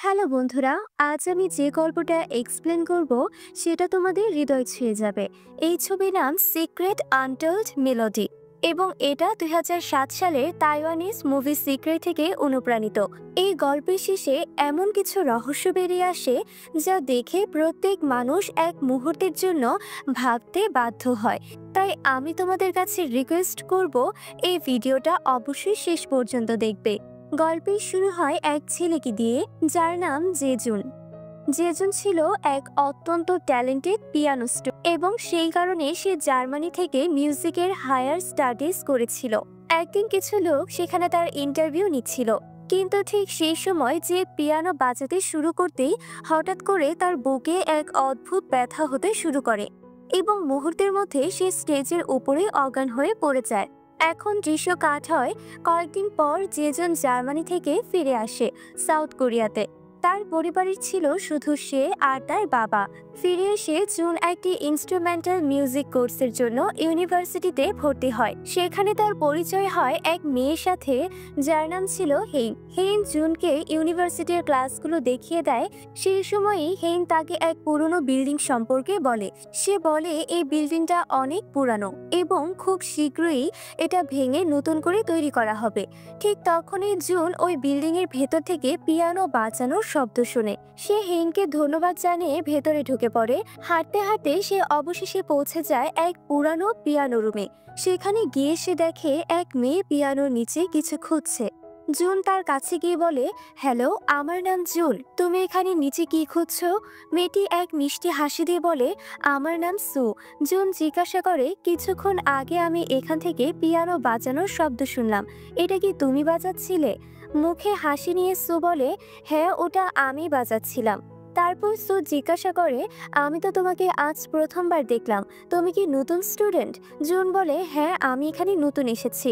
Hello বন্ধুরা, আজ আমি যে গল্পটা এক্সপ্লেন করব সেটা তোমাদের হৃদয় ছুঁয়ে যাবে। এই ছবির নাম সিক্রেট আনটোল্ড মেলোডি এবং এটা ২০০৭ সালের তাইওয়ানিজ মুভি সিক্রেট থেকে অনুপ্রাণিত। এই গল্পের শেষে এমন কিছু রহস্য বেরিয়ে আসে যা দেখে প্রত্যেক মানুষ এক মুহূর্তের জন্য ভাবতে বাধ্য হয়। তাই আমি তোমাদের কাছে রিকোয়েস্ট করব এই ভিডিওটা অবশ্যই শেষ পর্যন্ত দেখবে। গল্পের শুরু হয় এক ছেলেকে দিয়ে যার নাম জেজুন। জেজুন ছিল এক অত্যন্ত ট্যালেন্টেড পিয়ানিস্ট এবং সেই কারণে সে জার্মানি থেকে মিউজিকের হায়ার স্টাডিজ করেছিল। একদিন কিছু লোক সেখানে তার ইন্টারভিউ নিচ্ছিল, কিন্তু ঠিক সেই সময় যে পিয়ানো বাজাতে শুরু করতেই হঠাৎ করে তার বুকে এক অদ্ভুত ব্যথা হতে শুরু করে এবং মুহূর্তের মধ্যে সে স্টেজের উপরে অজ্ঞান হয়ে পড়ে যায়। এখন দৃশ্য কাট হয় কয়েকদিন পর জেজন জার্মানি থেকে ফিরে আসে সাউথ কোরিয়াতে। তার পরিবারের ছিল শুধু সে আর তার বাবা। ফিরে এসে জুন একটি ইনস্ট্রুমেন্টাল মিউজিক কোর্সের জন্য ইউনিভার্সিটিতে ভর্তি হয়। সেখানে তার পরিচয় হয় এক মেয়ের সাথে যার নাম ছিল হেইন। হেইন জুনকে ইউনিভার্সিটির ক্লাসগুলো দেখিয়ে দেয়। সেই সময়ই হেইন তাকে এক পুরনো বিল্ডিং সম্পর্কে বলে। সে বলে এই বিল্ডিংটা অনেক পুরানো এবং খুব শীঘ্রই এটা ভেঙে নতুন করে তৈরি করা হবে। ঠিক তখনই জুন ওই বিল্ডিং এর ভেতর থেকে পিয়ানো বাজানোর শব্দ শুনে। সে হেইনকে ধন্যবাদ জানিয়ে ভেতরে ঢুকে পড়ে। হাঁটতে হাঁটতে সে অবশেষে পৌঁছে যায় এক পুরানো পিয়ানো রুমে। সেখানে গিয়ে সে দেখে এক মেয়ে পিয়ানোর নিচে কিছু খুঁজছে। জুন তার কাছে গিয়ে বলে, হ্যালো, আমার নাম জুন, তুমি এখানে নিচে কি খুঁজছো? মেয়েটি এক মিষ্টি হাসি দিয়ে বলে, আমার নাম সু। জুন জিজ্ঞাসা করে, কিছুক্ষণ আগে আমি এখান থেকে পিয়ানো বাজানোর শব্দ শুনলাম, এটা কি তুমি বাজাচ্ছিলে? মুখে হাসি নিয়ে সু বলে, হ্যাঁ, ওটা আমি বাজাচ্ছিলাম। তারপর সু জিজ্ঞাসা করে, আমি তো তোমাকে আজ প্রথমবার দেখলাম, তুমি কি নতুন স্টুডেন্ট? জুন বলে, হ্যাঁ, আমি এখানে নতুন এসেছি।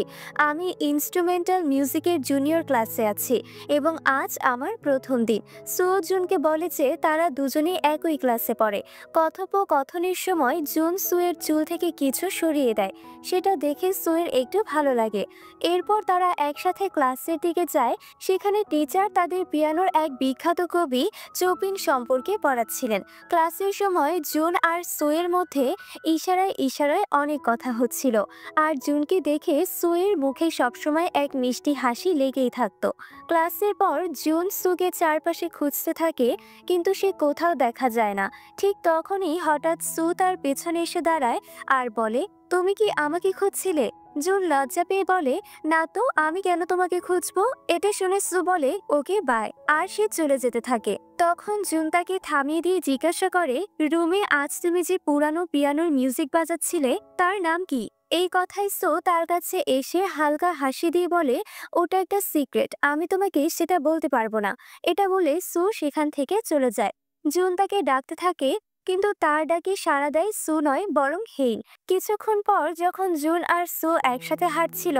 আমি ইনস্ট্রুমেন্টাল মিউজিকের জুনিয়র ক্লাসে আছি এবং আজ আমার প্রথম দিন। সু জুনকে বলে যে তারা দুজনেই একই ক্লাসে পড়ে। কথোপকথনের সময় জুন সুয়ের চুল থেকে কিছু সরিয়ে দেয়। সেটা দেখে সুয়ের একটু ভালো লাগে। এরপর তারা একসাথে ক্লাসের দিকে যায়। সেখানে টিচার তাদের পিয়ানোর এক বিখ্যাত কবি চোপিন সম্পর্কে পড়াচ্ছিলেন। ক্লাসের সময় জুন আর সুয়ের মধ্যে ইশারায় ইশারায় অনেক কথা হচ্ছিল, আর জুনকে দেখে সুয়ের মুখে সবসময় এক মিষ্টি হাসি লেগেই থাকতো। ক্লাসের পর জুন সুকে চারপাশে খুঁজতে থাকে, কিন্তু সে কোথাও দেখা যায় না। ঠিক তখনই হঠাৎ সু তার পেছনে এসে দাঁড়ায় আর বলে, তুমি কি আমাকে খুঁজছিলে? জুন লজ্জা পেয়ে বলে, না তো, আমি কেন তোমাকে খুঁজবো? এটা শুনে সু বলে, ওকে বাই, আর সে চলে যেতে থাকে। তখন জুন তাকে থামিয়ে দিয়ে জিজ্ঞাসা করে, রুমে আজ তুমি যে পুরানো পিয়ানোর মিউজিক বাজাচ্ছিলে তার নাম কি? এই কথায় সো তার কাছে এসে হালকা হাসি দিয়ে বলে, ওটা একটা সিক্রেট, আমি তোমাকে সেটা বলতে পারবো না। এটা বলে সু সেখান থেকে চলে যায়। জুন তাকে ডাকতে থাকে, কিন্তু তার ডাকে সাড়া দেয় সু নয়, বরং হেইন। কিছুক্ষণ পর যখন জুন আর সু একসাথে হাঁটছিল,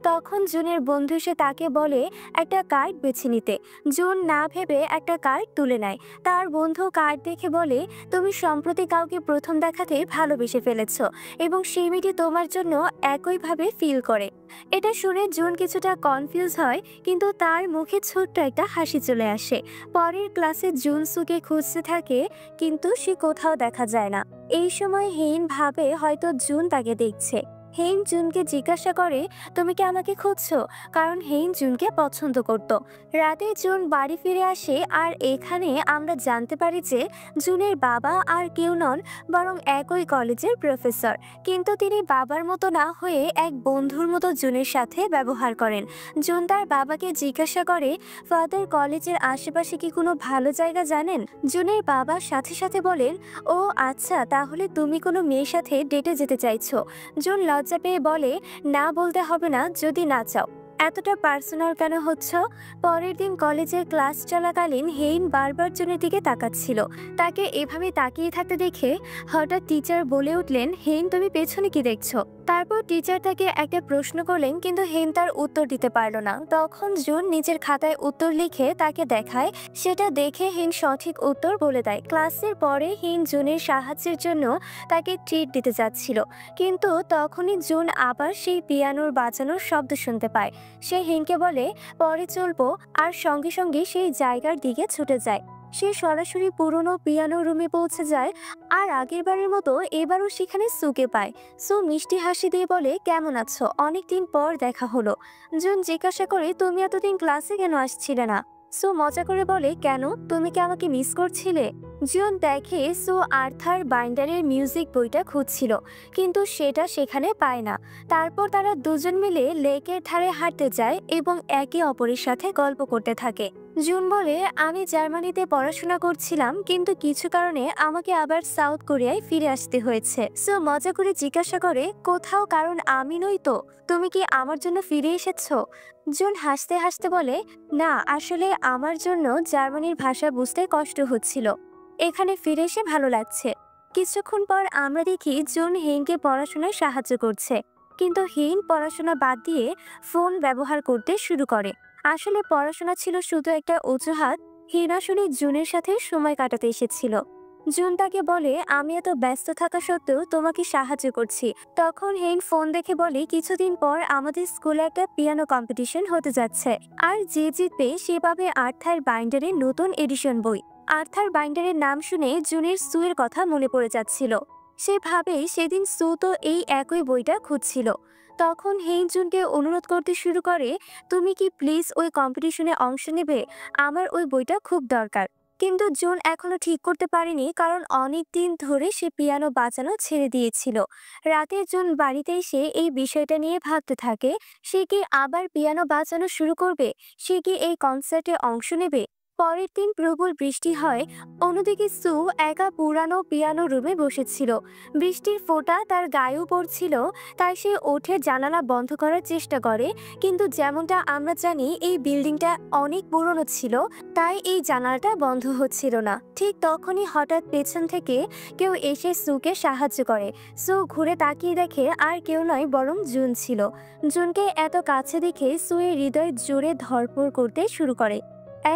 তখন জুনের বন্ধু এসে তাকে বলে একটা কার্ড বেছে নিতে। জুন না ভেবে একটা কার্ড তুলে নেয়। তার বন্ধু কার্ড দেখে বলে, তুমি সম্প্রতি কাউকে প্রথম দেখাতে ভালোবেসে ফেলেছ এবং সেই মেয়েটি তোমার জন্য একইভাবে ফিল করে। এটা শুনে জুন কিছুটা কনফিউজ হয়, কিন্তু তার মুখে ছোট্ট একটা হাসি চলে আসে। পরের ক্লাসে জুন সুকে খুঁজতে থাকে, কিন্তু সে কোথাও দেখা যায় না। এই সময় হেইন ভাবে হয়তো জুন তাকে দেখছে। হেইন জুনকে জিজ্ঞাসা করে, তুমি কি আমাকে খুঁজছো? কারণ হেইন জুনকে পছন্দ করত। রাতে জুন বাড়ি ফিরে আসে, আর এখানে আমরা জানতে পারি যে জুনের বাবা আর কেউ নন, বরং একই কলেজের প্রফেসর। কিন্তু তিনি বাবার মতো না হয়ে এক বন্ধুর মতো জুনের সাথে ব্যবহার করেন। জুন তার বাবাকে জিজ্ঞাসা করে, ফাদার, কলেজের আশেপাশে কি কোনো ভালো জায়গা জানেন? জুনের বাবা সাথে সাথে বলেন, ও আচ্ছা, তাহলে তুমি কোনো মেয়ের সাথে ডেটে যেতে চাইছো? জুন লজ্জা পেয়ে বলে, না, বলতে হবে না যদি না চাও। এতটা পার্সোনাল কেন হচ্ছ? পরের দিন কলেজের ক্লাস চলাকালীন হেইন বারবার জুনের দিকে তাকাচ্ছিল। তাকে এভাবে তাকিয়ে থাকতে দেখে হঠাৎ টিচার বলে উঠলেন, হেইন, তুমি পেছনে কি দেখছো? তারপর তারপর টিচার তাকে একটা প্রশ্ন করলেন, কিন্তু হিন তার উত্তর দিতে পারল না। তখন জুন নিজের খাতায় উত্তর লিখে তাকে দেখায়। সেটা দেখে হিন সঠিক উত্তর বলে দেয়। ক্লাসের পরে হিন জুনের সাহায্যের জন্য তাকে ট্রিট দিতে যাচ্ছিল, কিন্তু তখনই জুন আবার সেই পিয়ানোর বাজানোর শব্দ শুনতে পায়। সে হিনকে বলে পরে চলবো, আর সঙ্গে সঙ্গে সেই জায়গার দিকে ছুটে যায়। সে সরাসরি পুরনো পিয়ানো রুমে পৌঁছে যায়, আর আগেরবারের মতো এবারও সেখানে সুকে পায়। সু মিষ্টি হাসি দিয়ে বলে, কেমন আছো, অনেকদিন পর দেখা হলো। জুন জিজ্ঞাসা করে, তুমি এতদিন ক্লাসে কেন আসছিলে না? সু মজা করে বলে, কেন, তুমি কি আমাকে মিস করছিলে? জুন দেখে সু আর্থার বাইন্ডারের মিউজিক বইটা খুঁজছিল, কিন্তু সেটা সেখানে পায় না। তারপর তারা দুজন মিলে লেকের ধারে হাঁটতে যায় এবং একে অপরের সাথে গল্প করতে থাকে। জুন বলে, আমি জার্মানিতে পড়াশোনা করছিলাম, কিন্তু কিছু কারণে আমাকে আবার সাউথ কোরিয়ায় ফিরে আসতে হয়েছে। সো মজা করে জিজ্ঞাসা করে, কোথাও কারণ আমি নই তো? তুমি কি আমার জন্য ফিরে এসেছো? জুন হাসতে হাসতে বলে, না, আসলে আমার জন্য জার্মানির ভাষা বুঝতে কষ্ট হচ্ছিল। এখানে ফিরে এসে ভালো লাগছে। কিছুক্ষণ পর আমরা দেখি জুন হিনকে পড়াশোনায় সাহায্য করছে, কিন্তু হিন পড়াশোনা বাদ দিয়ে ফোন ব্যবহার করতে শুরু করে। আসলে পড়াশোনা ছিল শুধু একটা অজুহাত। হিন আসলে জুনের সাথে সময় কাটাতে এসেছিল। জুন তাকে বলে, আমি এত ব্যস্ত থাকা সত্ত্বেও তোমাকে সাহায্য করছি। তখন হিন ফোন দেখে বলে, কিছুদিন পর আমাদের স্কুলে একটা পিয়ানো কম্পিটিশন হতে যাচ্ছে, আর যে জিতবে সে পাবে আর্থার বাইন্ডারের নতুন এডিশন বই। আর্থার বাইন্ডারের নাম শুনে জুনের সুয়ের কথা মনে পড়ে যাচ্ছিল। সে ভাবে সেদিন সু তো এই একই বইটা খুঁজছিল। তখন হেইন জুনকে অনুরোধ করতে শুরু করে, তুমি কি প্লিজ ওই কম্পিটিশনে অংশ নেবে? আমার ওই বইটা খুব দরকার। কিন্তু জুন এখনো ঠিক করতে পারেনি, কারণ অনেক দিন ধরে সে পিয়ানো বাজানো ছেড়ে দিয়েছিল। রাতে জুন বাড়িতে এসে এই বিষয়টা নিয়ে ভাবতে থাকে। সে কি আবার পিয়ানো বাজানো শুরু করবে? সে কি এই কনসার্টে অংশ নেবে? পরের দিন প্রবল বৃষ্টি হয়। অন্যদিকে সু একা পুরানো পিয়ানো রুমে বসেছিল। বৃষ্টির ফোঁটা তার গায়েও পড়ছিল, তাই সে উঠে জানালা বন্ধ করার চেষ্টা করে। কিন্তু যেমনটা আমরা জানি, এই বিল্ডিংটা অনেক পুরনো ছিল, তাই এই জানালাটা বন্ধ হচ্ছিল না। ঠিক তখনই হঠাৎ পেছন থেকে কেউ এসে সুকে সাহায্য করে। সু ঘুরে তাকিয়ে দেখে আর কেউ নয়, বরং জুন ছিল। জুনকে এত কাছে দেখে সুয়ের হৃদয় জোরে ধড়ফড় করতে শুরু করে।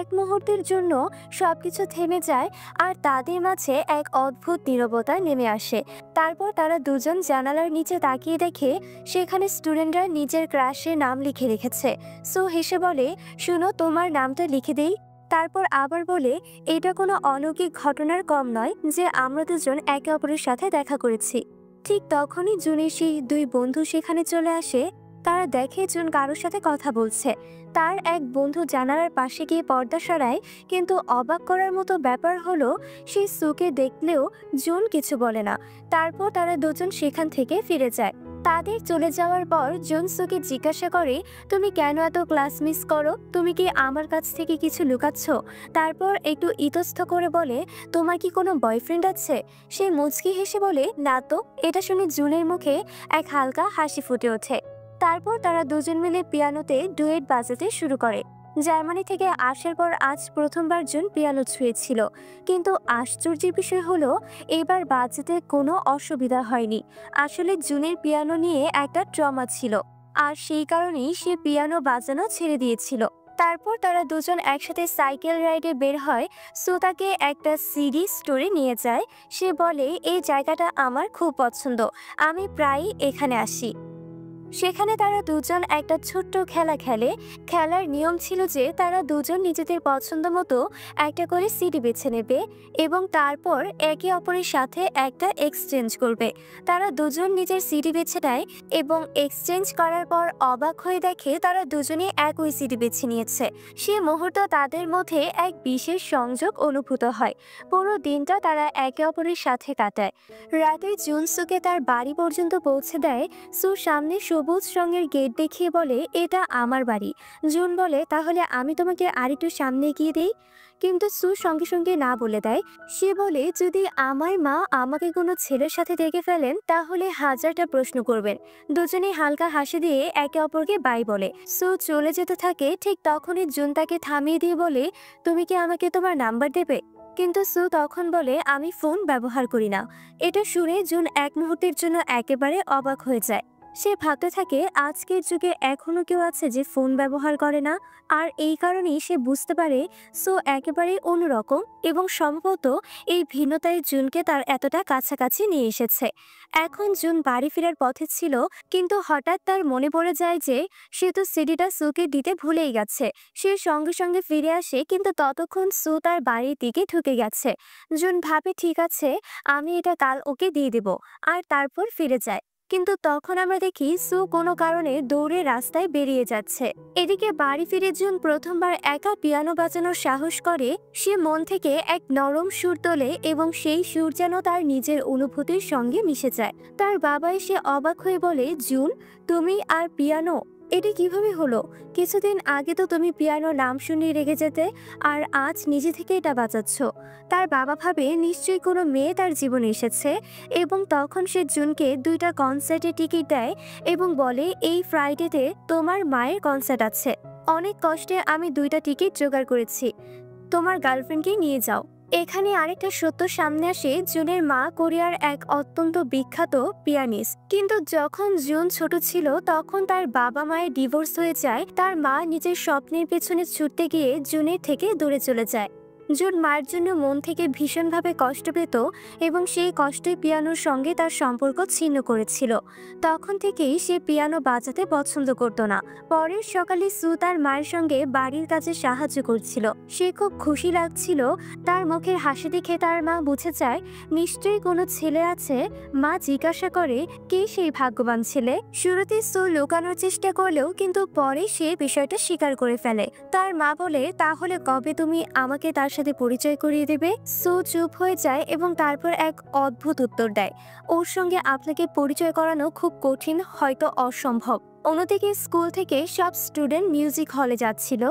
এক মুহূর্তের জন্য সবকিছু থেমে যায়, আর তাদের মাঝে এক অদ্ভুত নীরবতা নেমে আসে। তারপর তারা দুজন জানালার নিচে তাকিয়ে দেখে সেখানে স্টুডেন্টরা নিজের ক্রাশের নাম লিখে রেখেছে। সো হেসে বলে, শুনো, তোমার নামটা লিখে দেই। তারপর আবার বলে, এটা কোনো অলৌকিক ঘটনার কম নয় যে আমরা দুজন একে অপরের সাথে দেখা করেছি। ঠিক তখনই জুনের সেই দুই বন্ধু সেখানে চলে আসে। তারা দেখে জুন কারোর সাথে কথা বলছে। তার এক বন্ধু জানালার পাশে গিয়ে পর্দা সরায়, কিন্তু অবাক করার মতো ব্যাপার হলো, সে সুকে দেখলেও জুন কিছু বলে না। তারপর তারা দুজন সেখান থেকে ফিরে যায়। তাদের চলে যাওয়ার পর জুন সুকে জিজ্ঞাসা করে, তুমি কেন এত ক্লাস মিস করো? তুমি কি আমার কাছ থেকে কিছু লুকাচ্ছ? তারপর একটু ইতস্থ করে বলে, তোমার কি কোনো বয়ফ্রেন্ড আছে? সে মুচকি হেসে বলে, না তো। এটা শুনে জুনের মুখে এক হালকা হাসি ফুটে ওঠে। তারপর তারা দুজন মিলে পিয়ানোতে ডুয়েট বাজাতে শুরু করে। জার্মানি থেকে আসার পর আজ প্রথমবার জুন পিয়ানো ছুঁয়েছিল, কিন্তু আশ্চর্যের বিষয় হলো এবার বাজাতে কোনো অসুবিধা হয়নি। আসলে জুনের পিয়ানো নিয়ে একটা ট্রমা ছিল, আর সেই কারণেই সে পিয়ানো বাজানো ছেড়ে দিয়েছিল। তারপর তারা দুজন একসাথে সাইকেল রাইডে বের হয়। সো তাকে একটা সিডি স্টোরে নিয়ে যায়। সে বলে, এই জায়গাটা আমার খুব পছন্দ, আমি প্রায়ই এখানে আসি। সেখানে তারা দুজন একটা ছোট্ট খেলা খেলে। খেলার নিয়ম ছিল যে তারা দুজন নিজেদের পছন্দ মতো একটা করে সিডি বেছে নেবে এবং তারপর একে অপরের সাথে একটা এক্সচেঞ্জ করবে। তারা দুজন নিজের সিডি বেছে নেয় এবং এক্সচেঞ্জ করার পর অবাক হয়ে দেখে তারা দুজনেই একই সিডি বেছে নিয়েছে। সে মুহূর্ত তাদের মধ্যে এক বিশেষ সংযোগ অনুভূত হয়। পুরো দিনটা তারা একে অপরের সাথে কাটায়। রাতে জুন সুকে তার বাড়ি পর্যন্ত পৌঁছে দেয়। সু সামনে সবুজ রঙের গেট দেখিয়ে বলে, এটা আমার বাড়ি। জুন বলে, তাহলে আমি তোমাকে আরেকটু সামনে গিয়ে দেই। কিন্তু সু সঙ্গে সঙ্গে না বলে দেয়। সে বলে, যদি আমার মা আমাকে কোনো ছেলের সাথে দেখে ফেলেন তাহলে হাজারটা প্রশ্ন করবেন। দুজনে হালকা হাসি দিয়ে একে অপরকে বাই বলে। সু চলে যেতে থাকে। ঠিক তখনই জুন তাকে থামিয়ে দিয়ে বলে, তুমি কি আমাকে তোমার নাম্বার দেবে? কিন্তু সু তখন বলে, আমি ফোন ব্যবহার করি না। এটা শুনে জুন এক মুহূর্তের জন্য একেবারে অবাক হয়ে যায়। সে ভাবতে থাকে আজকের যুগে এখনো কেউ আছে যে ফোন ব্যবহার করে না। আর এই কারণেই সে বুঝতে পারে সো একেবারেই অন্যরকম এবং সম্ভবত এই ভিন্নতাই জুনকে তার এতটা কাছাকাছি নিয়ে এসেছে। এখন জুন বাড়ি ফেরার পথে ছিল, কিন্তু হঠাৎ তার মনে পড়ে যায় যে সে তো সিডিটা সুকে দিতে ভুলেই গেছে। সে সঙ্গে সঙ্গে ফিরে আসে, কিন্তু ততক্ষণ সু তার বাড়ির দিকে ঢুকে গেছে। জুন ভাবে ঠিক আছে, আমি এটা কাল ওকে দিয়ে দেব, আর তারপর ফিরে যায়। কিন্তু তখন আমরা দেখি সু কোনো কারণে দৌড়ে রাস্তায় বেরিয়ে যাচ্ছে। এদিকে বাড়ি ফিরে জুন প্রথমবার একা পিয়ানো বাজানোর সাহস করে। সে মন থেকে এক নরম সুর তোলে এবং সেই সুর যেন তার নিজের অনুভূতির সঙ্গে মিশে যায়। তার বাবা এসে অবাক হয়ে বলে, জুন, তুমি আর পিয়ানো, এটা কিভাবে হলো? কিছুদিন আগে তো তুমি পিয়ানোর নাম শুনে রেগে যেতে, আর আজ নিজে থেকে এটা বাজাচ্ছ। তার বাবা ভাবে নিশ্চয়ই কোনো মেয়ে তার জীবনে এসেছে, এবং তখন সে জুনকে 2টা কনসার্টের টিকিট দেয় এবং বলে এই ফ্রাইডেতে তোমার মায়ের কনসার্ট আছে। অনেক কষ্টে আমি 2টা টিকিট জোগাড় করেছি, তোমার গার্লফ্রেন্ডকে নিয়ে যাও। এখানে আরেকটা সত্য সামনে আসে, জুনের মা কোরিয়ার এক অত্যন্ত বিখ্যাত পিয়ানিস্ট। কিন্তু যখন জুন ছোট ছিল তখন তার বাবা মায়ের ডিভোর্স হয়ে যায়। তার মা নিজের স্বপ্নের পেছনে ছুটতে গিয়ে জুনের থেকে দূরে চলে যায়। জুন মায়ের জন্য মন থেকে ভীষণভাবে কষ্ট পেত এবং সেই কষ্টই পিয়ানোর সঙ্গে তার সম্পর্ক ছিন্ন করেছিল। তখন থেকেই সে পিয়ানো বাজাতে পছন্দ করত না। পরের সকালে সু তার মায়ের সঙ্গে বাড়ির কাজে সাহায্য করছিল। সে খুব খুশি লাগছিল। তার মুখের হাসি দেখে তার মা বুঝে যায় নিশ্চয়ই কোনো ছেলে আছে। মা জিজ্ঞাসা করে, কে সেই ভাগ্যবান ছেলে? শুরুতে সু লুকানোর চেষ্টা করলেও কিন্তু পরে সে বিষয়টা স্বীকার করে ফেলে। তার মা বলে, তাহলে কবে তুমি আমাকে তার সাথে পরিচয় করিয়ে দেবে? সু চুপ হয়ে যায় এবং তারপর এক অদ্ভুত উত্তর দেয়, ওর সঙ্গে আপনাকে পরিচয় করানো খুব কঠিন, হয়তো অসম্ভব। অন্যদিকে স্কুল থেকে সব স্টুডেন্ট মিউজিক হলে যাচ্ছিল।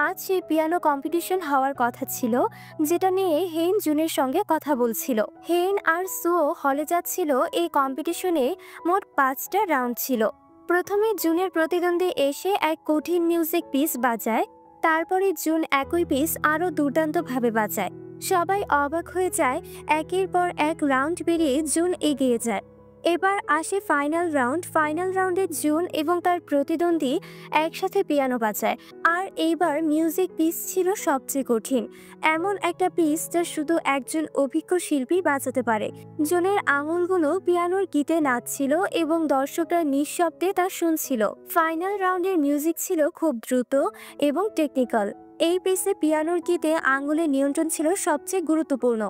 আজ সেই পিয়ানো কম্পিটিশন হওয়ার কথা ছিল, যেটা নিয়ে হেইন জুনের সঙ্গে কথা বলছিল। হেইন আর সুও হলে যাচ্ছিল। এই কম্পিটিশনে মোট 5টা রাউন্ড ছিল। প্রথমে জুনের প্রতিদ্বন্দ্বী এসে এক কঠিন মিউজিক পিস বাজায়। তারপরে জুন একই পিস আরও দুর্দান্তভাবে বাজায়। সবাই অবাক হয়ে যায়। একের পর এক রাউন্ড পেরিয়ে জুন এগিয়ে যায়। এবার আসে ফাইনাল রাউন্ড। ফাইনাল রাউন্ডে জুন এবং তার প্রতিদ্বন্দ্বী একসাথে পিয়ানো বাজায়। আর এইবার মিউজিক পিস ছিল সবচেয়ে কঠিন, এমন একটা পিস যা শুধু একজন অভিজ্ঞ শিল্পী বাজাতে পারে। জুনের আঙুলগুলো পিয়ানোর গীতে নাচছিল এবং দর্শকরা নিঃশব্দে তা শুনছিল। ফাইনাল রাউন্ডের মিউজিক ছিল খুব দ্রুত এবং টেকনিক্যাল। এই পিসে পিয়ানোর গীতে আঙুলের নিয়ন্ত্রণ ছিল সবচেয়ে গুরুত্বপূর্ণ।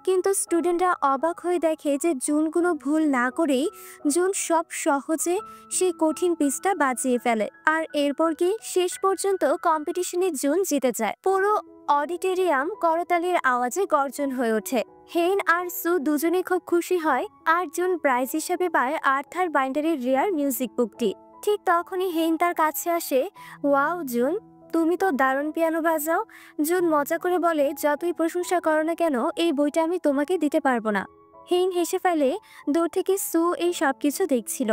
কিন্তু স্টুডেন্টরা অবাক হয়ে দেখে যে জুন কোনো ভুল না করেই জুন সব সহজে সেই কঠিন পিসটা বাজিয়ে ফেলে। আর এরপর কি শেষ পর্যন্ত কম্পিটিশনে জুন জিতে যায়। পুরো অডিটোরিয়াম করতালির আওয়াজে গর্জন হয়ে ওঠে। হেইন আর সু দুজনে খুব খুশি হয়, আর জুন প্রাইজ হিসেবে পায় আর্থার বাইন্ডারের রেয়ার মিউজিক বুকটি। ঠিক তখনই হেইন তার কাছে আসে। ওয়াও জুন, তুমি তো দারুণ পিয়ানো বাজাও। জুন মজা করে বলে, যতই প্রশংসা করো না কেন, এই বইটা আমি তোমাকে দিতে পারবো না। হেইন হেসে ফেলে। দূর থেকে সু এই সব কিছু দেখছিল।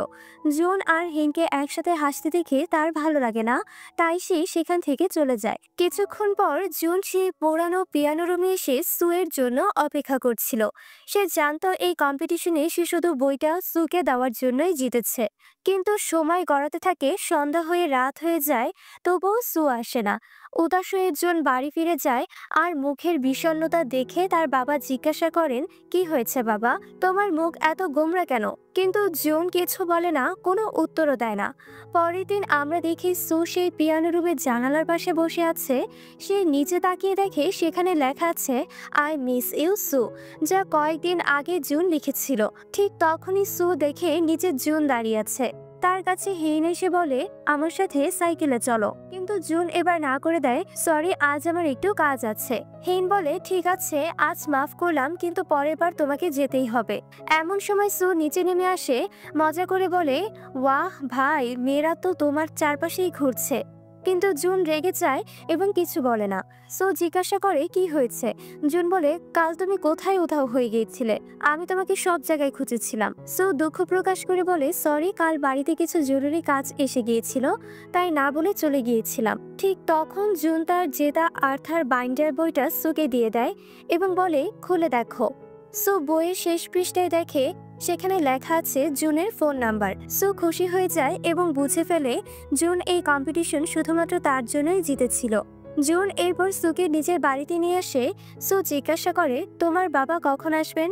জুন আর হেইনকে একসাথে হাসতে দেখে তার ভালো লাগে না, তাই সে সেখান থেকে চলে যায়। কিছুক্ষণ পর জুন সেই পুরানো পিয়ানো রুমে এসে সুয়ের জন্য অপেক্ষা করছিল। সে জানতো এই কম্পিটিশনে সে শুধু বইটা সুকে দেওয়ার জন্যই জিতেছে। কিন্তু সময় গড়াতে থাকে, সন্ধ্যা হয়ে রাত হয়ে যায়, তবুও সু আসে না। উদাস হয়ে জুন বাড়ি ফিরে যায়। আর মুখের বিষণ্ণতা দেখে তার বাবা জিজ্ঞাসা করেন, কি হয়েছে বাবা, তোমার মুখ এত গোমরা কেন? কিন্তু জুন কিছু বলে না, কোনো উত্তরও দেয় না। পরের দিন আমরা দেখি সু সেই পিয়ানো রুমের জানালার পাশে বসে আছে। সে নিচে তাকিয়ে দেখে সেখানে লেখা আছে, আই মিস ইউ সু, যা কয়েকদিন আগে জুন লিখেছিল। ঠিক তখনই সু দেখে নিচে জুন দাঁড়িয়ে আছে। তার কাছে হেইন এসে বলে, আমার সাথে সাইকেলে চলো। কিন্তু জুন এবার না করে দেয়, সরি, আজ আমার একটু কাজ আছে। হেইন বলে, ঠিক আছে, আজ মাফ করলাম, কিন্তু পরের বার তোমাকে যেতেই হবে। এমন সময় সু নিচে নেমে আসে, মজা করে বলে, ওয়াহ ভাই, মেয়েরা তো তোমার চারপাশেই ঘুরছে। কিন্তু জুন রেগে যায় এবং কিছু বলে না। সো জিজ্ঞাসা করে, কি হয়েছে? জুন বলে, কাল তুমি কোথায় উধাও হয়ে গিয়েছিলে? আমি তোমাকে সব জায়গায় খুঁজেছিলাম। সো দুঃখ প্রকাশ করে বলে, সরি, কাল বাড়িতে কিছু জরুরি কাজ এসে গিয়েছিল, তাই না বলে চলে গিয়েছিলাম। ঠিক তখন জুন তার জেতা আর্থার বাইন্ডার বইটা সুকে দিয়ে দেয় এবং বলে, খুলে দেখো। সো বইয়ের শেষ পৃষ্ঠায় দেখে সেখানে লেখা আছে জুনের ফোন নাম্বার। সু খুশি হয়ে যায় এবং বুঝে ফেলে জুন এই কম্পিটিশন শুধুমাত্র তার জন্যই জিতেছিল। জুন এরপর সুকে নিজের বাড়িতে নিয়ে আসে। সু জিজ্ঞাসা করে, তোমার বাবা কখন আসবেন?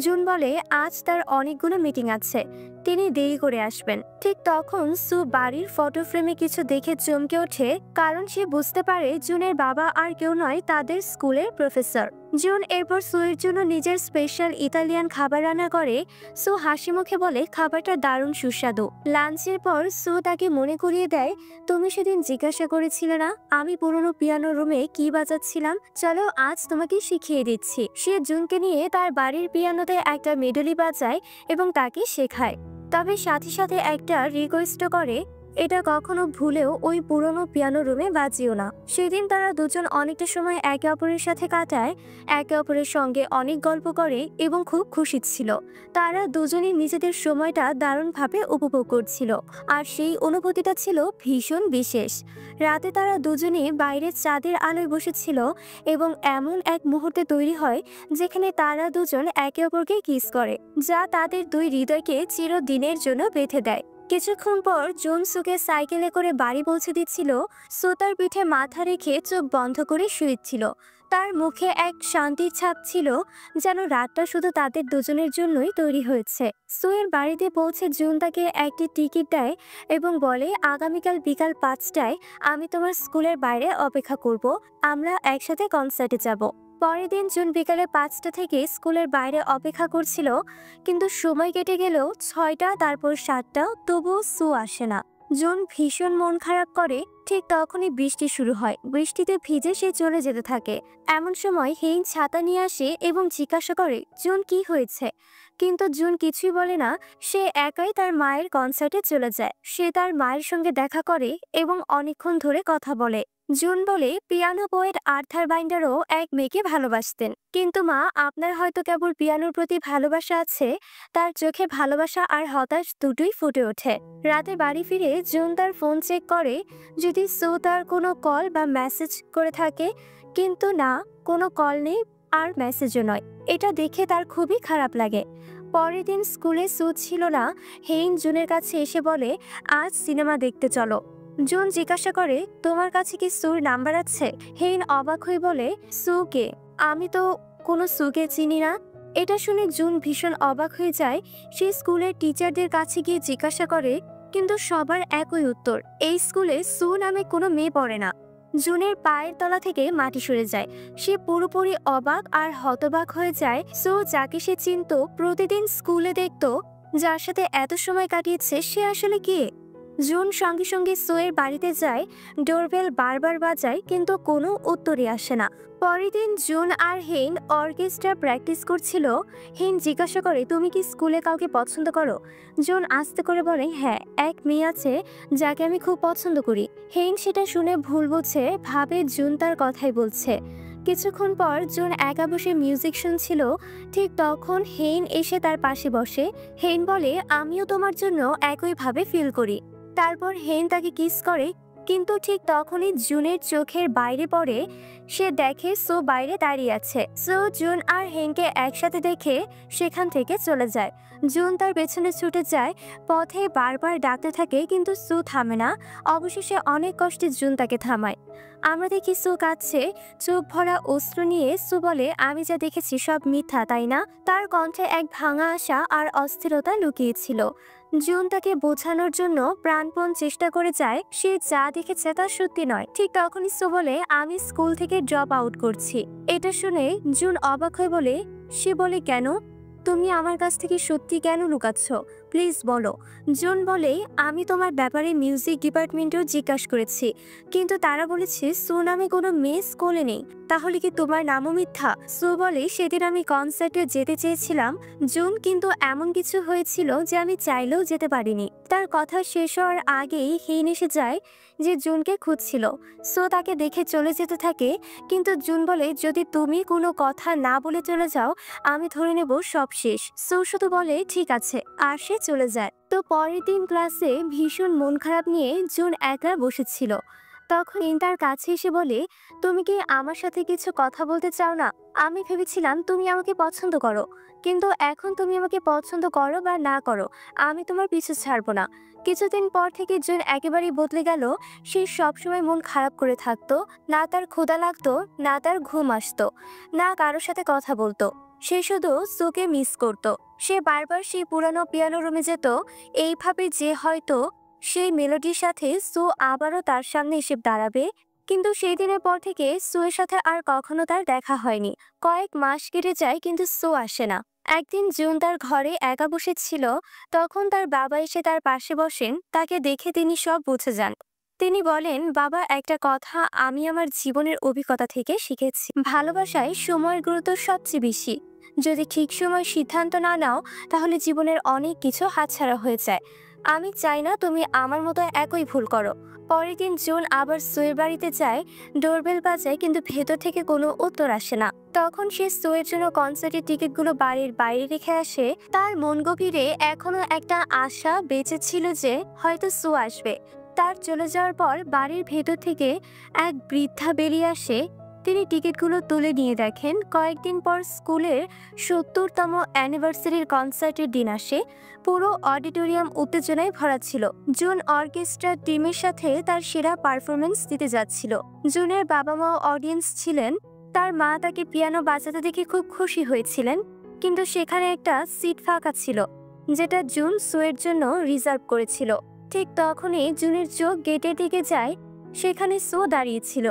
জুন বলে, আজ তার অনেকগুলো মিটিং আছে, তিনি দেরি করে আসবেন। ঠিক তখন সু বাড়ির ফটো ফ্রেমে কিছু দেখে চমকে ওঠে, কারণ সে বুঝতে পারে জুনের বাবা আর কেউ নয়, তাদের স্কুলের প্রফেসর। জুন এরপর সুয়ের জন্য নিজের স্পেশাল ইতালিয়ান খাবার রান্না করে। সু হাসি মুখে বলে, খাবারটা দারুণ সুস্বাদু। লাঞ্চের পর সু তাকে মনে করিয়ে দেয়, তুমি সেদিন জিজ্ঞাসা করেছিলে না আমি পুরনো পিয়ানো রুমে কি বাজাচ্ছিলাম, চলো আজ তোমাকে শিখিয়ে দিচ্ছি। সে জুনকে নিয়ে তার বাড়ির পিয়ানোতে একটা মেডেলি বাজায় এবং তাকে শেখায়। তবে সাথে সাথে একটা রিকোয়েস্টও করে, এটা কখনো ভুলেও ওই পুরনো পিয়ানো রুমে বাজিও না। সেদিন তারা দুজন অনেকটা সময় একে অপরের সাথে কাটায়, একে অপরের সঙ্গে অনেক গল্প করে এবং খুব খুশি ছিল। তারা দুজনই নিজেদের সময়টা দারুণভাবে উপভোগ করছিল, আর সেই অনুভূতিটা ছিল ভীষণ বিশেষ। রাতে তারা দুজনে বাইরে চাঁদের আলোয় বসেছিল এবং এমন এক মুহূর্তে তৈরি হয় যেখানে তারা দুজন একে অপরকে কিস করে, যা তাদের দুই হৃদয়কে চিরদিনের জন্য বেঁধে দেয়। কিছুক্ষণ পর জুন সুকে সাইকেলে করে বাড়ি পৌঁছে দিচ্ছিল। সু তার পিঠে মাথা রেখে চোখ বন্ধ করে শুয়েছিল। তার মুখে এক শান্তির ছাপ ছিল, যেন রাতটা শুধু তাদের দুজনের জন্যই তৈরি হয়েছে। সুয়ের বাড়িতে পৌঁছে জুন তাকে একটি টিকিট দেয় এবং বলে, আগামীকাল বিকাল 5টায় আমি তোমার স্কুলের বাইরে অপেক্ষা করব, আমরা একসাথে কনসার্টে যাব। পরের দিন জুন বিকালে 5টা থেকে স্কুলের বাইরে অপেক্ষা করছিল, কিন্তু সময় কেটে গেল 6টা, তারপর 7টা, তবুও সু আসে না। জুন ভীষণ মন খারাপ করে। ঠিক তখনই বৃষ্টি শুরু হয়। বৃষ্টিতে ভিজে সে চলে যেতে থাকে। এমন সময় হেইন ছাতা নিয়ে আসে এবং জিজ্ঞাসা করে, জুন কি হয়েছে? কিন্তু জুন কিছুই বলে না। সে একাই তার মায়ের কনসার্টে চলে যায়। সে তার মায়ের সঙ্গে দেখা করে এবং অনেকক্ষণ ধরে কথা বলে। জুন বলে, পিয়ানো পোয়েট আর্থার বাইন্ডারও এক মেয়েকে ভালোবাসতেন, কিন্তু মা, আপনার হয়তো কেবল পিয়ানোর প্রতি ভালোবাসা আছে। তার চোখে ভালোবাসা আর হতাশ দুটোই ফুটে ওঠে। রাতে বাড়ি ফিরে জুন তার ফোন চেক করে যদি সু তার কোনো কল বা মেসেজ করে থাকে, কিন্তু না, কোনো কল নেই আর মেসেজও নয়। এটা দেখে তার খুবই খারাপ লাগে। পরের দিন স্কুলে সু ছিল না। হেইন জুনের কাছে এসে বলে, আজ সিনেমা দেখতে চলো। জুন জিজ্ঞাসা করে, তোমার কাছে কি সুর নাম্বার আছে? হেইন অবাক হয়ে বলে, সু কে? আমি তো কোনো সুকে চিনি না। এটা শুনে জুন ভীষণ অবাক হয়ে যায়। সে স্কুলের টিচারদের কাছে গিয়ে জিজ্ঞাসা করে, কিন্তু সবার একই উত্তর, এই স্কুলে সু নামে কোনো মেয়ে পড়ে না। জুনের পায়ের তলা থেকে মাটি সরে যায়। সে পুরোপুরি অবাক আর হতবাক হয়ে যায়। সু যাকে সে চিনত, প্রতিদিন স্কুলে দেখত, যার সাথে এত সময় কাটিয়েছে, সে আসলে কে? জুন সঙ্গে সঙ্গে সুয়ের বাড়িতে যায়। ডোরবেল বারবার বাজায়, কিন্তু কোনো উত্তরই আসে না। পরের দিন জুন আর হেইন অর্কেস্ট্রা প্র্যাকটিস করছিল। হেইন জিজ্ঞাসা করে, তুমি কি স্কুলে কাউকে পছন্দ করো? জুন আস্তে করে বলে, হ্যাঁ, এক মেয়ে আছে যাকে আমি খুব পছন্দ করি। হেইন সেটা শুনে ভুল বুঝে, ভাবে জুন তার কথাই বলছে। কিছুক্ষণ পর জুন একা বসে মিউজিক শুনছিল। ঠিক তখন হেইন এসে তার পাশে বসে। হেইন বলে, আমিও তোমার জন্য একইভাবে ফিল করি। তারপর হেইন তাকে কিস করে, কিন্তু ঠিক তখনই জুনের চোখের বাইরে পড়ে। সে দেখে সু বাইরে দাঁড়িয়ে আছে। সু জুন আর হেইনকে একসাথে দেখে সেখান থেকে চলে যায়। জুন তার পেছনে ছুটে যায়। পথে বারবার ডাকতে থাকে, কিন্তু সু থামে না। অবশেষে অনেক কষ্টে জুন তাকে থামায়। আমরা দেখি সু কাঁদছে, চোখ ভরা অশ্রু নিয়ে। সু বলে, আমি যা দেখেছি সব মিথ্যা, তাই না? তার কণ্ঠে এক ভাঙা আশা আর অস্থিরতা লুকিয়েছিল। জুন তাকে বোঝানোর জন্য প্রাণপণ চেষ্টা করে যায় সে যা দেখেছে তা সত্যি নয়। ঠিক তখনই সু বলে, আমি স্কুল থেকে ড্রপ আউট করছি। এটা শুনে জুন অবাক হয়ে বলে, সে বলে, কেন? তুমি আমার কাছ থেকে সত্যি কেন লুকাচ্ছ? প্লিজ বলো। জুন বলে, আমি তোমার ব্যাপারে মিউজিক ডিপার্টমেন্টেও জিজ্ঞাসা করেছি, কিন্তু তারা বলেছে সু নামে কোনো মেয়ে স্কুলে নেই। তাহলে কি তোমার নামও মিথ্যা? সু বলে, সেদিন আমি কনসার্টে যেতে চেয়েছিলাম জুন, কিন্তু এমন কিছু হয়েছিল যে আমি চাইলেও যেতে পারিনি। তার কথা শেষ হওয়ার আগেই হেইন এসে যায়, যে জুনকে খুঁজছিল। সু তাকে দেখে চলে যেতে থাকে, কিন্তু জুন বলে, যদি তুমি কোনো কথা না বলে চলে যাও, আমি ধরে নেব সব শেষ। সু শুধু বলে, ঠিক আছে, আর সে চলে যায়। তো পরের দিন ক্লাসে ভীষণ মন খারাপ নিয়ে জুন একা বসেছিল। তখন হিন তার কাছে এসে বলে, তুমি কি আমার সাথে কিছু কথা বলতে চাও না? আমি ভেবেছিলাম তুমি আমাকে পছন্দ করো, কিন্তু এখন তুমি আমাকে পছন্দ করো বা না করো, আমি তোমার পিছু ছাড়বো না। কিছুদিন পর থেকে জুন একেবারেই বদলে গেল। সে সবসময় মন খারাপ করে থাকতো। না তার ক্ষুধা লাগতো, না তার ঘুম আসতো, না কারোর সাথে কথা বলতো। সে শুধু সুকে মিস করত। সে বারবার সেই পুরানো পিয়ানো রুমে যেত, এইভাবে যে হয়তো সেই মেলোডির সাথে সু আবারও তার সামনে এসে দাঁড়াবে। কিন্তু সেই দিনের পর থেকে সুয়ের সাথে আর কখনো তার দেখা হয়নি। কয়েক মাস কেটে যায়, কিন্তু সু আসে না। একদিন জুন তার ঘরে একা বসেছিল, তখন তার বাবা এসে তার পাশে বসেন। তাকে দেখে তিনি সব বুঝে যান। তিনি বলেন, বাবা, একটা কথা আমি আমার জীবনের অভিজ্ঞতা থেকে শিখেছি, ভালোবাসায় সময়ের গুরুত্ব সবচেয়ে বেশি। যদি ঠিক সময় সিদ্ধান্ত না নাও, তাহলে জীবনের অনেক কিছু হাতছাড়া হয়ে যায়। আমি চাই না তুমি আমার মতো একই ভুল করো। পরের দিন জুন আবার সুয়ের বাড়িতে যায়। ডোরবেল বাজায়, কিন্তু ভেতর থেকে কোনো উত্তর আসে না। তখন সে সুয়ের জন্য কনসার্টের টিকিটগুলো বাড়ির বাইরে রেখে আসে। তার মন গভীরে এখনো একটা আশা বেঁচে ছিল যে হয়তো সু আসবে। তার চলে যাওয়ার পর বাড়ির ভেতর থেকে এক বৃদ্ধা বেরিয়ে আসে। তিনি টিকিটগুলো তুলে নিয়ে দেখেন কয়েকদিন পর স্কুলের ৭০তম অ্যানিভার্সারির কনসার্টের দিন আসে। পুরো অডিটোরিয়াম উত্তেজনায় ভরা ছিল। জুন অর্কেস্ট্রা টিমের সাথে তার সেরা পারফরমেন্স দিতে যাচ্ছিল। জুনের বাবা মাও অডিয়েন্স ছিলেন। তার মা তাকে পিয়ানো বাজাতে দেখে খুব খুশি হয়েছিলেন, কিন্তু সেখানে একটা সিট ফাঁকা ছিল, যেটা জুন সুয়ের জন্য রিজার্ভ করেছিল। ঠিক তখনই জুনের চোখ গেটের দিকে যায়। সেখানে সু দাঁড়িয়েছিল।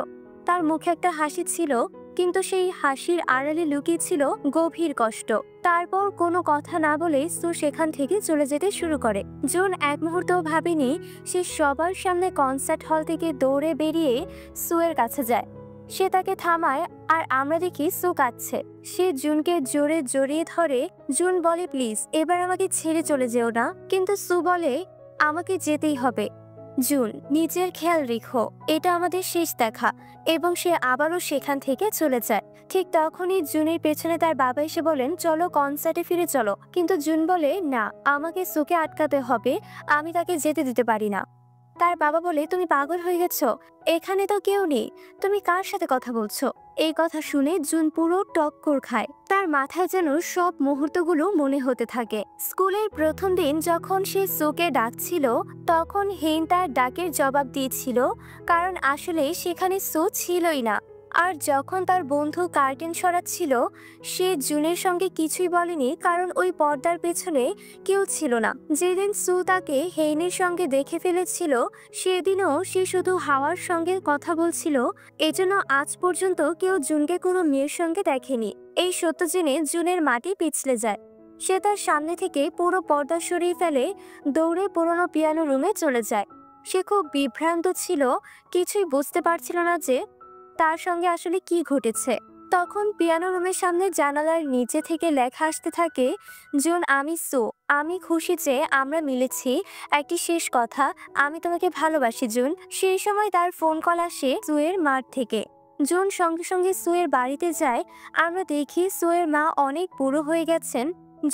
তার মুখে একটা হাসি ছিল, কিন্তু সেই হাসির আড়ালে লুকিয়ে ছিল গভীর কষ্ট। তারপর কোনো কথা না বলে সু সেখান থেকে চলে যেতে শুরু করে। জুন এক মুহূর্তও ভাবেনি সে সবার সামনে কনসার্ট হল থেকে দৌড়ে বেরিয়ে সুয়ের কাছে যায়। সে তাকে থামায়, আর আমরা দেখি সু কাঁদছে। সে জুনকে জোরে জড়িয়ে ধরে। জুন বলে, প্লিজ এবার আমাকে ছেড়ে চলে যেও না। কিন্তু সু বলে, আমাকে যেতেই হবে। জুন, নিজের খেয়াল রেখো, এটা আমাদের শেষ দেখা। এবং সে আবারও সেখান থেকে চলে যায়। ঠিক তখনই জুনের পেছনে তার বাবা এসে বলেন, চলো কনসার্টে ফিরে চলো। কিন্তু জুন বলে, না, আমাকে সুকে আটকাতে হবে, আমি তাকে যেতে দিতে পারি না। তার বাবা বলে, তুমি পাগল হয়ে গেছো, এখানে তো কেউ নেই, তুমি কার সাথে কথা বলছো? এই কথা শুনে জুন পুরো টক্কর খায়। তার মাথায় যেন সব মুহূর্তগুলো মনে হতে থাকে। স্কুলের প্রথম দিন যখন সে সুকে ডাকছিল, তখন হেইন তার ডাকের জবাব দিয়েছিল, কারণ আসলে সেখানে সু ছিলই না। আর যখন তার বন্ধু কার্টেন সরাচ্ছিল, সে জুনের সঙ্গে কিছুই বলেনি, কারণ ওই পর্দার পেছনে কেউ ছিল না। যেদিন সু তাকে হেইনের সঙ্গে দেখে ফেলেছিল, সেদিনও সে শুধু হাওয়ার সঙ্গে কথা বলছিল। এজন্য আজ পর্যন্ত কেউ জুনকে কোনো মেয়ের সঙ্গে দেখেনি। এই সত্য জেনে জুনের মাটি পিছলে যায়। সে তার সামনে থেকে পুরো পর্দা সরিয়ে ফেলে, দৌড়ে পুরোনো পিয়ানো রুমে চলে যায়। সে খুব বিভ্রান্ত ছিল, কিছুই বুঝতে পারছিল না যে তার সঙ্গে আসলে কি ঘটেছে। তখন পিয়ানো রুমের সামনে জানালার নিচে থেকে লেখা আসতে থাকে, জুন, আমি সু, আমি খুশি যে আমরা মিলেছি। একটি শেষ কথা, আমি তোমাকে ভালোবাসি জুন। সেই সময় তার ফোন কল আসে সুয়ের মাঠ থেকে। জুন সঙ্গে সঙ্গে সুয়ের বাড়িতে যায়। আমরা দেখি সুয়ের মা অনেক বুড়ো হয়ে গেছেন,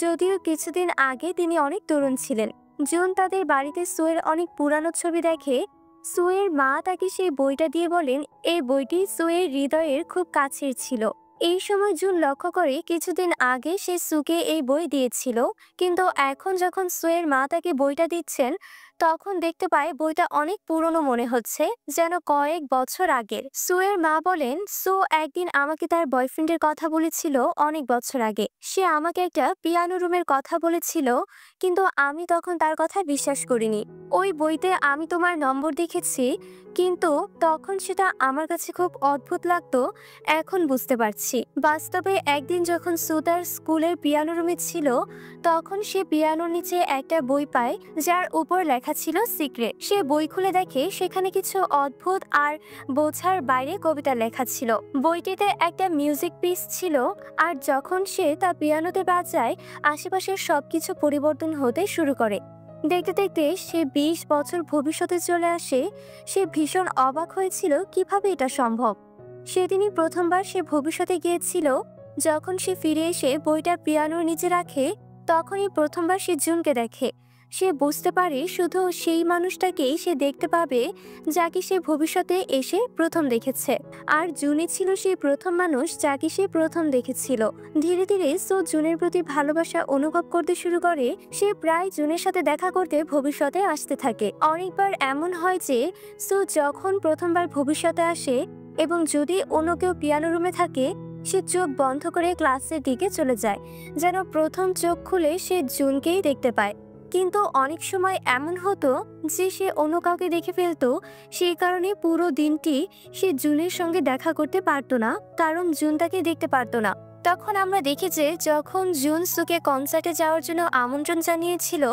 যদিও কিছুদিন আগে তিনি অনেক তরুণ ছিলেন। জুন তাদের বাড়িতে সুয়ের অনেক পুরানো ছবি দেখে। সুয়ের মা তাকে সেই বইটা দিয়ে বলেন, এই বইটি সুয়ের হৃদয়ের খুব কাছের ছিল। এই সময় জুন লক্ষ্য করে কিছুদিন আগে সে সুকে এই বই দিয়েছিল, কিন্তু এখন যখন সুয়ের মা তাকে বইটা দিচ্ছেন, তখন দেখতে পায় বইটা অনেক পুরনো মনে হচ্ছে, যেন কয়েক বছর আগের। সুয়ের মা বলেন, সু একদিন আমাকে তার বয়ফ্রেন্ডের কথা বলেছিল অনেক বছর আগে। সে আমাকে একটা পিয়ানো রুমের কথা বলেছিল, কিন্তু আমি তখন তার কথা বিশ্বাস করিনি। ওই বইতে আমি তোমার নম্বর দেখেছি, কিন্তু তখন সেটা আমার কাছে খুব অদ্ভুত লাগতো। এখন বুঝতে পারছি। বাস্তবে একদিন যখন সু তার স্কুলের পিয়ানো রুমে ছিল, তখন সে পিয়ানোর নিচে একটা বই পায়, যার উপর লেখা ছিল সিক্রেট। সে বই খুলে দেখে সেখানে কিছু অদ্ভুত আর বোঝার বাইরে কবিতা লেখা ছিল। বইটিতে একটা মিউজিক পিস ছিল, আর যখন সে তা পিয়ানোতে বাজায়, আশেপাশের সবকিছু পরিবর্তন হতে শুরু করে। দেখতে দেখতে সে ২০ বছর ভবিষ্যতে চলে আসে। সে ভীষণ অবাক হয়েছিল কিভাবে এটা সম্ভব। সেদিনই প্রথমবার সে ভবিষ্যতে গিয়েছিল। যখন সে ফিরে এসে বইটা পিয়ানোর নিচে রাখে, তখনই প্রথমবার সে জুনকে দেখে। সে বুঝতে পারে শুধু সেই মানুষটাকেই সে দেখতে পাবে যাকে সে ভবিষ্যতে এসে প্রথম দেখেছে। আর জুনই ছিল সেই প্রথম মানুষ যাকে সে প্রথম দেখেছিল। ধীরে ধীরে সো জুনের প্রতি ভালোবাসা অনুভব করতে শুরু করে। সে প্রায় জুনের সাথে দেখা করতে ভবিষ্যতে আসতে থাকে। অনেকবার এমন হয় যে সো যখন প্রথমবার ভবিষ্যতে আসে এবং যদি অন্য কেউ পিয়ানো রুমে থাকে, সে চোখ বন্ধ করে ক্লাসের দিকে চলে যায়, যেন প্রথম চোখ খুলে সে জুনকেই দেখতে পায়। কিন্তু অনেক সময় এমন হতো যে সে অন্য কাউকে দেখে ফেলতো, সেই কারণে পুরো দিনটি সে জুনের সঙ্গে দেখা করতে পারতো না, কারণ জুন তাকে দেখতে পারতো না। তখন আমরা দেখি যে যখন জুন সুকে কনসার্টে যাওয়ার জন্য আমন্ত্রণ জানিয়েছিল,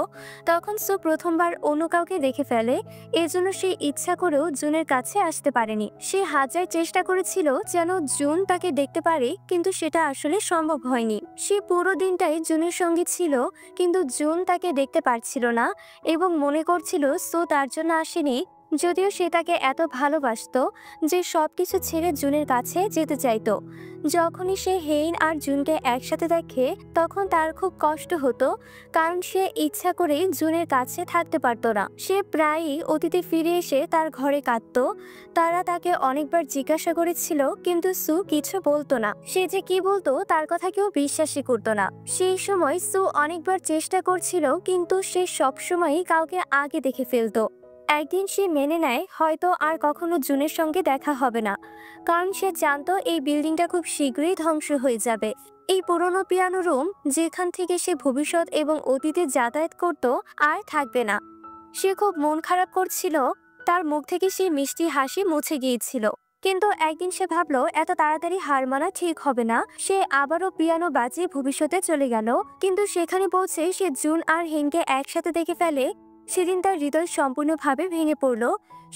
তখন সু প্রথমবার অন্য কাউকে দেখে ফেলে। এজন্য সে ইচ্ছা করেও জুনের কাছে আসতে পারেনি। সে হাজার চেষ্টা করেছিল যেন জুন তাকে দেখতে পারে, কিন্তু সেটা আসলে সম্ভব হয়নি। সে পুরো দিনটাই জুনের সঙ্গে ছিল, কিন্তু জুন তাকে দেখতে পারছিল না এবং মনে করছিল সু তার জন্য আসেনি, যদিও সে তাকে এত ভালোবাসতো যে সবকিছু ছেড়ে জুনের কাছে যেতে চাইতো। যখনই সে হেইন আর জুনকে একসাথে দেখে তখন তার খুব কষ্ট হতো, কারণ সে ইচ্ছা করে জুনের কাছে থাকতে পারতো না। সে প্রায়ই অতীতে ফিরে এসে তার ঘরে কাঁদতো। তারা তাকে অনেকবার জিজ্ঞাসা করেছিল, কিন্তু সু কিছু বলতো না। সে যে কি বলতো তার কথা কেউ বিশ্বাসই করতো না। সেই সময় সু অনেকবার চেষ্টা করছিল, কিন্তু সে সবসময়ই কাউকে আগে দেখে ফেলতো। একদিন সে মেনে নেয় হয়তো আর কখনো জুনের সঙ্গে দেখা হবে না, কারণ সে জানতো এই বিল্ডিংটা খুব শীঘ্রই ধ্বংস হয়ে যাবে। এই পুরনো পিয়ানো রুম যেখান থেকে সে ভবিষ্যৎ এবং অতীতে যাতায়াত করত আর থাকবে না। সে খুব মন খারাপ করছিল, তার মুখ থেকে সে মিষ্টি হাসি মুছে গিয়েছিল। কিন্তু একদিন সে ভাবলো এত তাড়াতাড়ি হার মানা ঠিক হবে না। সে আবারও পিয়ানো বাজিয়ে ভবিষ্যতে চলে গেল, কিন্তু সেখানে পৌঁছে সে জুন আর হেনকে একসাথে দেখে ফেলে। সেদিন তার হৃদয় সম্পূর্ণভাবে ভেঙে পড়ল।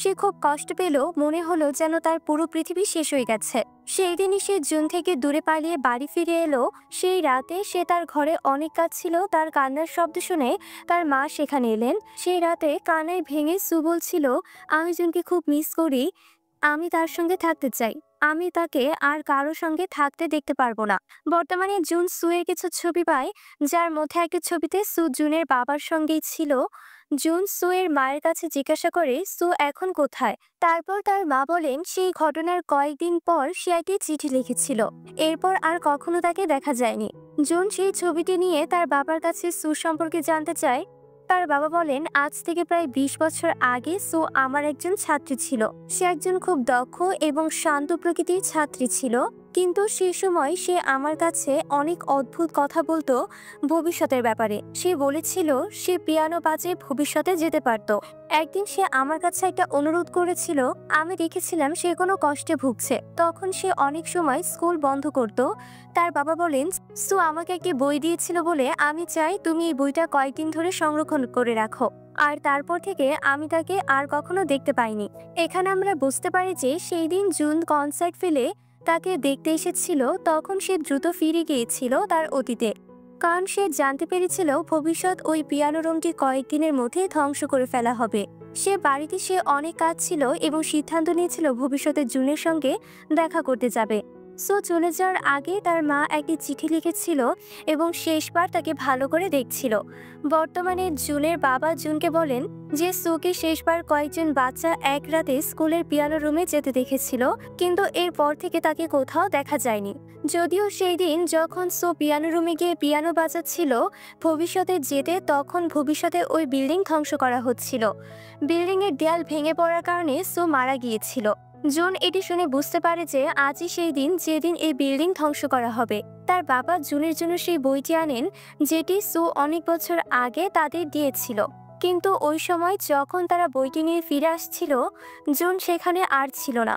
সে খুব কষ্ট পেল, মনে হলো যেন তার পুরো পৃথিবী শেষ হয়ে গেছে। সেই দিনই সে জুন থেকে দূরে পালিয়ে বাড়ি ফিরে এলো। সেই রাতে সে তার ঘরে অনেক কাঁদছিল। তার কান্নার শব্দ শুনে তার মা সেখানে এলেন। সেই রাতে কান্নায় ভেঙে সু বলছিল, আমি জুনকে খুব মিস করি, আমি তার সঙ্গে থাকতে চাই, আমি তাকে আর কারো সঙ্গে থাকতে দেখতে পারবো না। বর্তমানে জুন সুয়ের কিছু ছবি পায়, যার মধ্যে একটা ছবিতে সু জুনের বাবার সঙ্গেই ছিল। জুন সুয়ের মায়ের কাছে জিজ্ঞাসা করে সু এখন কোথায়। তারপর তার মা বলেন সেই ঘটনার কয়েকদিন পর সে একটি চিঠি লিখেছিল। এরপর আর কখনো তাকে দেখা যায়নি। জুন সেই ছবিটি নিয়ে তার বাবার কাছে সু সম্পর্কে জানতে চায়। তার বাবা বলেন আজ থেকে প্রায় 20 বছর আগে সু আমার একজন ছাত্রী ছিল। সে একজন খুব দক্ষ এবং শান্ত প্রকৃতির ছাত্রী ছিল, কিন্তু সে সময় সে আমার কাছে অনেক অদ্ভুত কথা বলতো ভবিষ্যতের ব্যাপারে। সে বলেছিল সে পিয়ানো বাজিয়ে ভবিষ্যতে যেতে পারত। একদিন সে আমার কাছে একটা অনুরোধ করেছিল। আমি দেখেছিলাম সে কোনো কষ্টে ভুগছে, তখন সে অনেক সময় স্কুল বন্ধ করত। তার বাবা বলেন সু আমাকে একটি বই দিয়েছিল বলে আমি চাই তুমি এই বইটা কয়েকদিন ধরে সংরক্ষণ করে রাখো। আর তারপর থেকে আমি তাকে আর কখনো দেখতে পাইনি। এখানে আমরা বুঝতে পারি যে সেই দিন জুন কনসার্ট ফেলে তাকে দেখতে এসেছিল, তখন সে দ্রুত ফিরে গিয়েছিল তার অতীতে, কারণ সে জানতে পেরেছিল ভবিষ্যৎ ওই পিয়ানো রুমটি কয়েকদিনের মধ্যে ধ্বংস করে ফেলা হবে। সে বাড়িতে সে অনেক কাজ ছিল এবং সিদ্ধান্ত নিয়েছিল ভবিষ্যতে জুনের সঙ্গে দেখা করতে যাবে। সো চলে যাওয়ার আগে তার মা একটি চিঠি লিখেছিল এবং শেষবার তাকে ভালো করে দেখছিল। বর্তমানে জুনের বাবা জুনকে বলেন যে সুকে শেষবার কয়েকজন বাচ্চা এক রাতে স্কুলের পিয়ানো রুমে যেতে দেখেছিল, কিন্তু এরপর থেকে তাকে কোথাও দেখা যায়নি। যদিও সেই দিন যখন সু পিয়ানো রুমে গিয়ে পিয়ানো বাজাচ্ছিল ভবিষ্যতে যেতে, তখন ভবিষ্যতে ওই বিল্ডিং ধ্বংস করা হচ্ছিল। বিল্ডিংয়ের দেয়াল ভেঙে পড়ার কারণে সু মারা গিয়েছিল। জুন এটি শুনে বুঝতে পারে যে আজই সেই দিন যেদিন এই বিল্ডিং ধ্বংস করা হবে। তার বাবা জুনের জন্য সেই বইটি আনেন, যেটি সু অনেক বছর আগে তাদের দিয়েছিল। কিন্তু ওই সময় যখন তারা বইটি নিয়ে ফিরে আসছিল, জুন সেখানে আর ছিল না।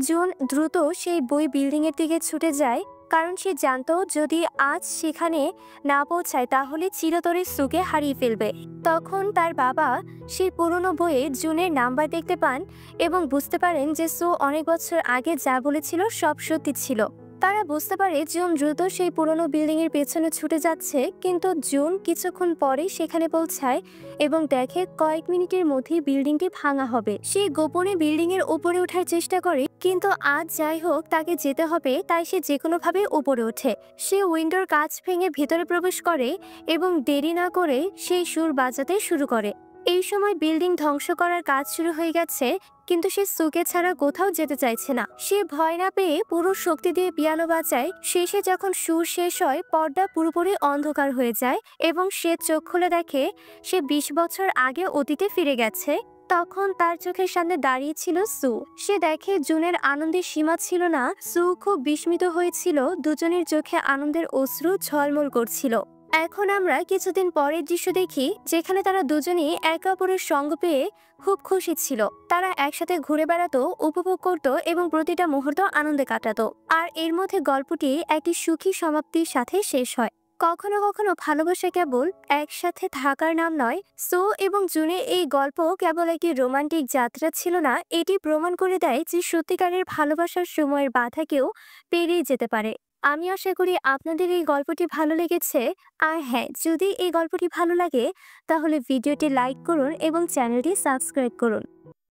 জুন দ্রুত সেই বই বিল্ডিংয়ের দিকে ছুটে যায়, কারণ সে জানতো যদি আজ সেখানে না পৌঁছায় তাহলে চিরতরে সুকে হারিয়ে ফেলবে। তখন তার বাবা সেই পুরনো বইয়ে জুনের নাম্বার দেখতে পান এবং বুঝতে পারেন যে সু অনেক বছর আগে যা বলেছিল সব সত্যি ছিল। তারা বুঝতে পারে জুন দ্রুত সেই পুরনো বিল্ডিং এর পেছনে ছুটে যাচ্ছে, কিন্তু জুন কিছুক্ষণ পরেই সেখানে পৌঁছায় এবং দেখে কয়েক মিনিটের মধ্যেই বিল্ডিংটি ভাঙা হবে। সে গোপনে বিল্ডিং এর উপরে ওঠার চেষ্টা করে, কিন্তু আজ যাই হোক তাকে যেতে হবে, তাই সে যে কোনোভাবে উপরে ওঠে। সে উইন্ডোর কাঁচ ভেঙে ভেতরে প্রবেশ করে এবং দেরি না করে সেই সুর বাজাতে শুরু করে। এই সময় বিল্ডিং ধ্বংস করার কাজ শুরু হয়ে গেছে, কিন্তু সে সুকে ছাড়া কোথাও যেতে চাইছে না। সে ভয় না পেয়ে পুরো শক্তি দিয়ে পিয়ানো বাজায়। শেষে যখন সুর শেষ হয়, পর্দা পুরোপুরি অন্ধকার হয়ে যায় এবং সে চোখ খুলে দেখে সে 20 বছর আগে অতীতে ফিরে গেছে। তখন তার চোখের সামনে দাঁড়িয়ে ছিল সু। সে দেখে জুনের আনন্দের সীমা ছিল না। সু খুব বিস্মিত হয়েছিল, দুজনের চোখে আনন্দের অশ্রু ঝলমল করছিল। এখন আমরা কিছুদিন পরের দৃশ্য দেখি, যেখানে তারা দুজনেই একে অপরের সঙ্গ পেয়ে খুব খুশি ছিল। তারা একসাথে ঘুরে বেড়াতো, উপভোগ করত এবং প্রতিটা মুহূর্ত আনন্দে কাটাতো। আর এর মধ্যে গল্পটি একটি সুখী সমাপ্তির সাথে শেষ হয়। কখনো কখনো ভালোবাসা কেবল একসাথে থাকার নাম নয়। সো এবং জুনের এই গল্প কেবল একটি রোমান্টিক যাত্রা ছিল না, এটি প্রমাণ করে দেয় যে সত্যিকারের ভালোবাসার সময়ের বাধাকেও পেরিয়ে যেতে পারে। আমি আশা করি আপনাদের এই গল্পটি ভালো লেগেছে। আর হ্যাঁ, যদি এই গল্পটি ভালো লাগে তাহলে ভিডিওটি লাইক করুন এবং চ্যানেলটি সাবস্ক্রাইব করুন।